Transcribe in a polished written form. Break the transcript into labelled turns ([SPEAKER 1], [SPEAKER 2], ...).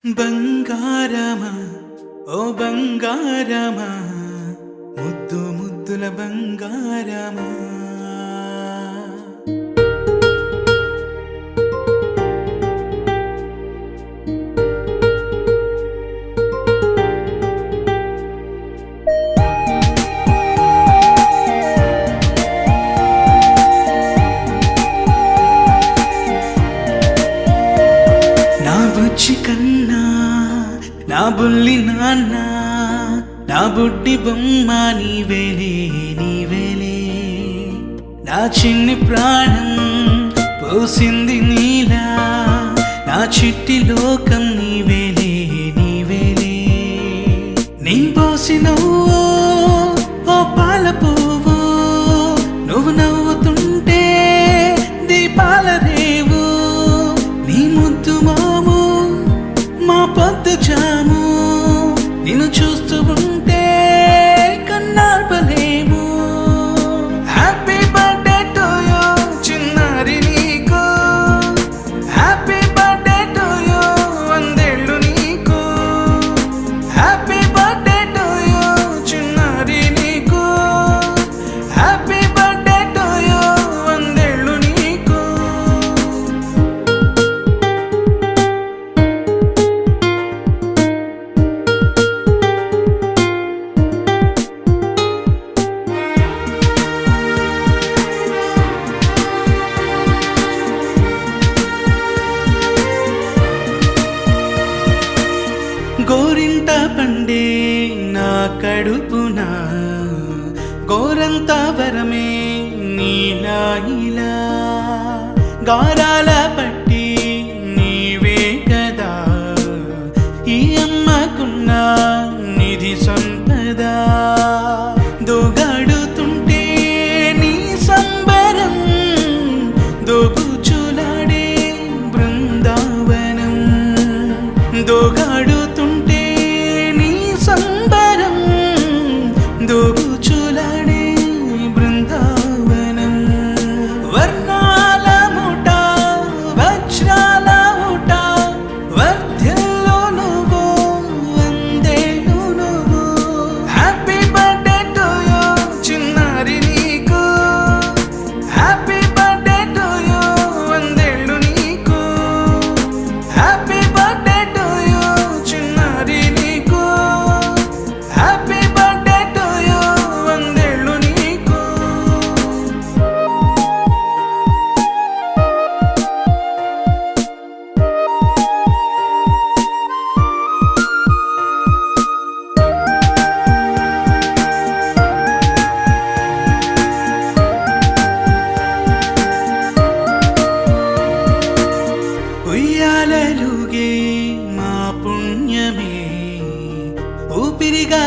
[SPEAKER 1] బంగారమా ఓ బంగారమా ముద్దు ముద్దుల బంగారమా నా బుజ్జి కన్నా నా బుల్లి నాన్న నా బుడ్డి బొమ్మ నీవేలే నీవేలే నా చిన్ని ప్రాణం పోసింది నీలా నా చిట్టి లోకం నీవేలే నీవేలే నీ పోసినవో ఓ పాల పువ్వు నువ్వు నవ్వుతుంటే దీపాల రేవు నీ ముద్దు మాము మా పొద్దు జాము నిన్ను చూస్తూ ఉంటే కన్నార్పలేము. హ్యాపీ బర్త్డే టు యూ చిన్నారి నీకు, హ్యాపీ బర్త్డే టు యూ వందేళ్ళు నీకు, హ్యాపీ బర్త్డే టు యూ చిన్నారి నీకు, హ్యాపీ బర్త్డే టు యూ వందేళ్ళు నీకు. గోరింట పండే నా కడుపున గోరంత వరమే నీలా ఇలా గారాల పట్టి నీవే కదా ఈ అమ్మకున్న నిధి సంపద దోగాడుతుంటే నీ సంబరం దోబుచులాడే బృందావనం దోగాడుతుంటే నీ సంబరం దోబుచులాడే బృందావనం వర్ణాల ముఠ వజ్రాల ఊట వర్ధిల్లు నువ్వు వందేళ్ళు నువ్వు. హ్యాపీ బర్త్డే టు యూ చిన్నారి నీకు, హ్యాపీ బర్త్డే టు యూ వందేళ్ళు నీకు, హ్యాపీ బర్త్డే టు యూ చిన్నారి నీకు, హ్యాపీ బర్త్డే టు యూ వందేళ్ళు నీకు. ఉయ్యాలలుగే మా పుణ్యమే ఊపిరిగా